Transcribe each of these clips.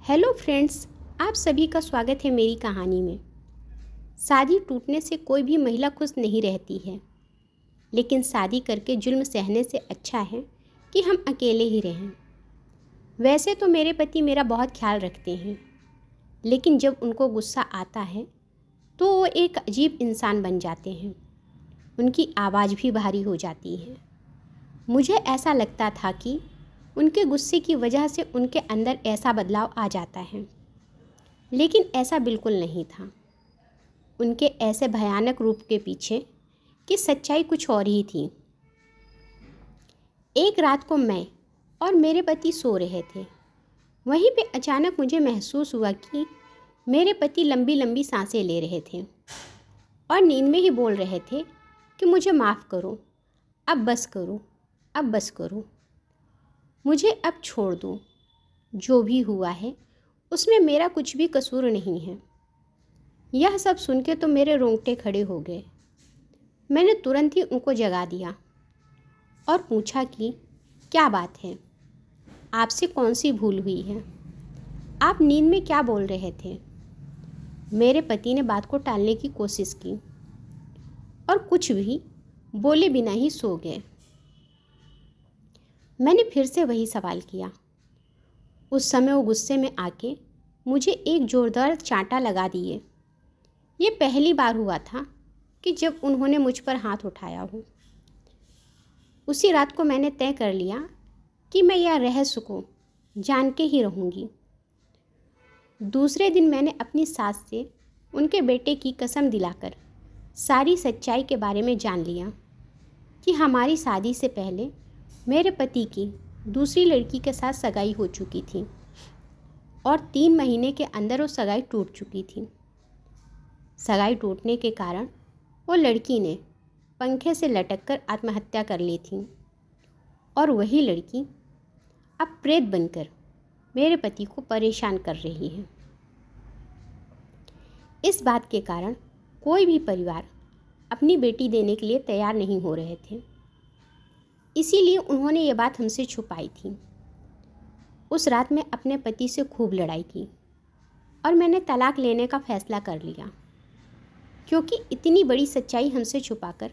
Hello friends, आप सभी का स्वागत है मेरी कहानी में। शादी टूटने से कोई भी महिला खुश नहीं रहती है, लेकिन शादी करके जुल्म सहने से अच्छा है कि हम अकेले ही रहें। वैसे तो मेरे पति मेरा बहुत ख्याल रखते हैं, लेकिन जब उनको गुस्सा आता है तो वो एक अजीब इंसान बन जाते हैं। उनकी आवाज़ भी भारी हो जाती है। मुझे ऐसा लगता था कि उनके गुस्से की वजह से उनके अंदर ऐसा बदलाव आ जाता है, लेकिन ऐसा बिल्कुल नहीं था। उनके ऐसे भयानक रूप के पीछे की सच्चाई कुछ और ही थी। एक रात को मैं और मेरे पति सो रहे थे। वहीं पे अचानक मुझे महसूस हुआ कि मेरे पति लंबी लंबी सांसें ले रहे थे और नींद में ही बोल रहे थे कि मुझे माफ़ करो, अब बस करो, अब बस करो, मुझे अब छोड़ दो। जो भी हुआ है उसमें मेरा कुछ भी कसूर नहीं है। यह सब सुन के तो मेरे रोंगटे खड़े हो गए। मैंने तुरंत ही उनको जगा दिया और पूछा कि क्या बात है, आपसे कौन सी भूल हुई है, आप नींद में क्या बोल रहे थे। मेरे पति ने बात को टालने की कोशिश की और कुछ भी बोले बिना ही सो गए। मैंने फिर से वही सवाल किया। उस समय वो गुस्से में आके मुझे एक ज़ोरदार चांटा लगा दिए। ये पहली बार हुआ था कि जब उन्होंने मुझ पर हाथ उठाया हो। उसी रात को मैंने तय कर लिया कि मैं यह रहस्य को जान के ही रहूँगी। दूसरे दिन मैंने अपनी सास से उनके बेटे की कसम दिलाकर सारी सच्चाई के बारे में जान लिया कि हमारी शादी से पहले मेरे पति की दूसरी लड़की के साथ सगाई हो चुकी थी और 3 महीने के अंदर वो सगाई टूट चुकी थी। सगाई टूटने के कारण वो लड़की ने पंखे से लटककर आत्महत्या कर ली थी और वही लड़की अब प्रेत बनकर मेरे पति को परेशान कर रही है। इस बात के कारण कोई भी परिवार अपनी बेटी देने के लिए तैयार नहीं हो रहे थे, इसीलिए उन्होंने ये बात हमसे छुपाई थी। उस रात मैं अपने पति से खूब लड़ाई की और मैंने तलाक लेने का फैसला कर लिया, क्योंकि इतनी बड़ी सच्चाई हमसे छुपाकर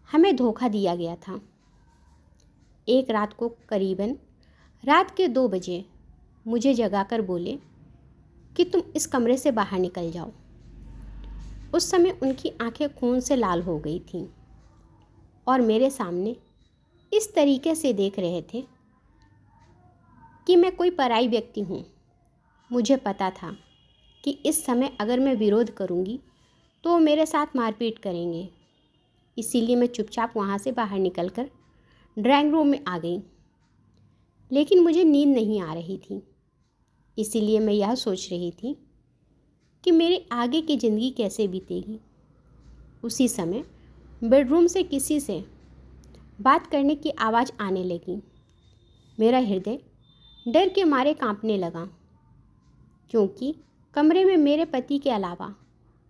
हमें धोखा दिया गया था। एक रात को करीबन रात के 2 बजे मुझे जगाकर बोले कि तुम इस कमरे से बाहर निकल जाओ। उस समय उनकी आंखें खून से लाल हो गई थीं और मेरे सामने इस तरीके से देख रहे थे कि मैं कोई पराई व्यक्ति हूँ। मुझे पता था कि इस समय अगर मैं विरोध करूँगी तो वो मेरे साथ मारपीट करेंगे, इसीलिए मैं चुपचाप वहाँ से बाहर निकलकर ड्राइंग रूम में आ गई। लेकिन मुझे नींद नहीं आ रही थी, इसीलिए मैं यह सोच रही थी कि मेरे आगे की ज़िंदगी कैसे बीतेगी। उसी समय बेडरूम से किसी से बात करने की आवाज़ आने लगी। मेरा हृदय डर के मारे कांपने लगा, क्योंकि कमरे में मेरे पति के अलावा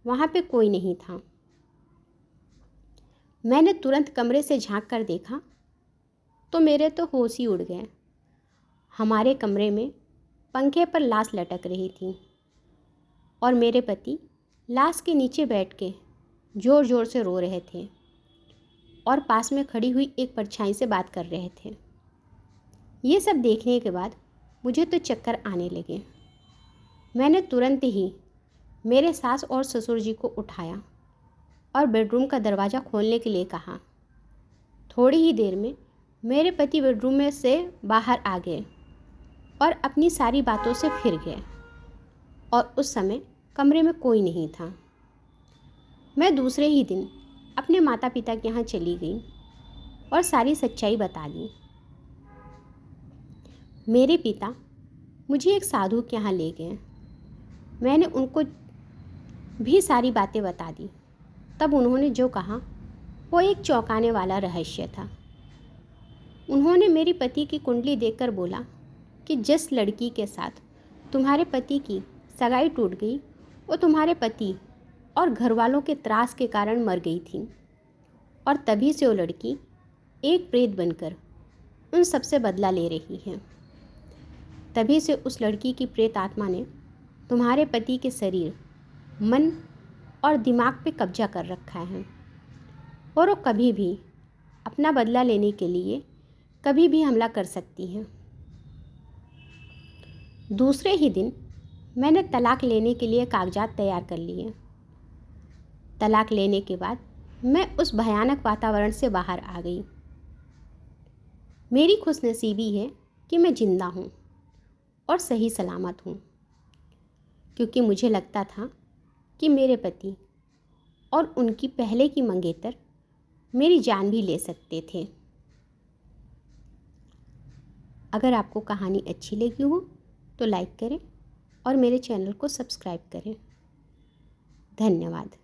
वहाँ पे कोई नहीं था। मैंने तुरंत कमरे से झांक कर देखा तो मेरे तो होश ही उड़ गए। हमारे कमरे में पंखे पर लाश लटक रही थी और मेरे पति लाश के नीचे बैठ के ज़ोर ज़ोर से रो रहे थे और पास में खड़ी हुई एक परछाई से बात कर रहे थे। ये सब देखने के बाद मुझे तो चक्कर आने लगे। मैंने तुरंत ही मेरे सास और ससुर जी को उठाया और बेडरूम का दरवाज़ा खोलने के लिए कहा। थोड़ी ही देर में मेरे पति बेडरूम में से बाहर आ गए और अपनी सारी बातों से फिर गए और उस समय कमरे में कोई नहीं था। मैं दूसरे ही दिन अपने माता पिता के यहाँ चली गई और सारी सच्चाई बता दी। मेरे पिता मुझे एक साधु के यहाँ ले गए। मैंने उनको भी सारी बातें बता दी। तब उन्होंने जो कहा वो एक चौंकाने वाला रहस्य था। उन्होंने मेरी पति की कुंडली देखकर बोला कि जिस लड़की के साथ तुम्हारे पति की सगाई टूट गई वो तुम्हारे पति और घर वालों के त्रास के कारण मर गई थी और तभी से वो लड़की एक प्रेत बनकर उन सबसे बदला ले रही है। तभी से उस लड़की की प्रेत आत्मा ने तुम्हारे पति के शरीर, मन और दिमाग पे कब्जा कर रखा है और वो कभी भी अपना बदला लेने के लिए कभी भी हमला कर सकती हैं। दूसरे ही दिन मैंने तलाक लेने के लिए कागजात तैयार कर लिए। तलाक लेने के बाद मैं उस भयानक वातावरण से बाहर आ गई। मेरी खुशनसीबी है कि मैं जिंदा हूँ और सही सलामत हूँ, क्योंकि मुझे लगता था कि मेरे पति और उनकी पहले की मंगेतर मेरी जान भी ले सकते थे। अगर आपको कहानी अच्छी लगी हो तो लाइक करें और मेरे चैनल को सब्सक्राइब करें। धन्यवाद।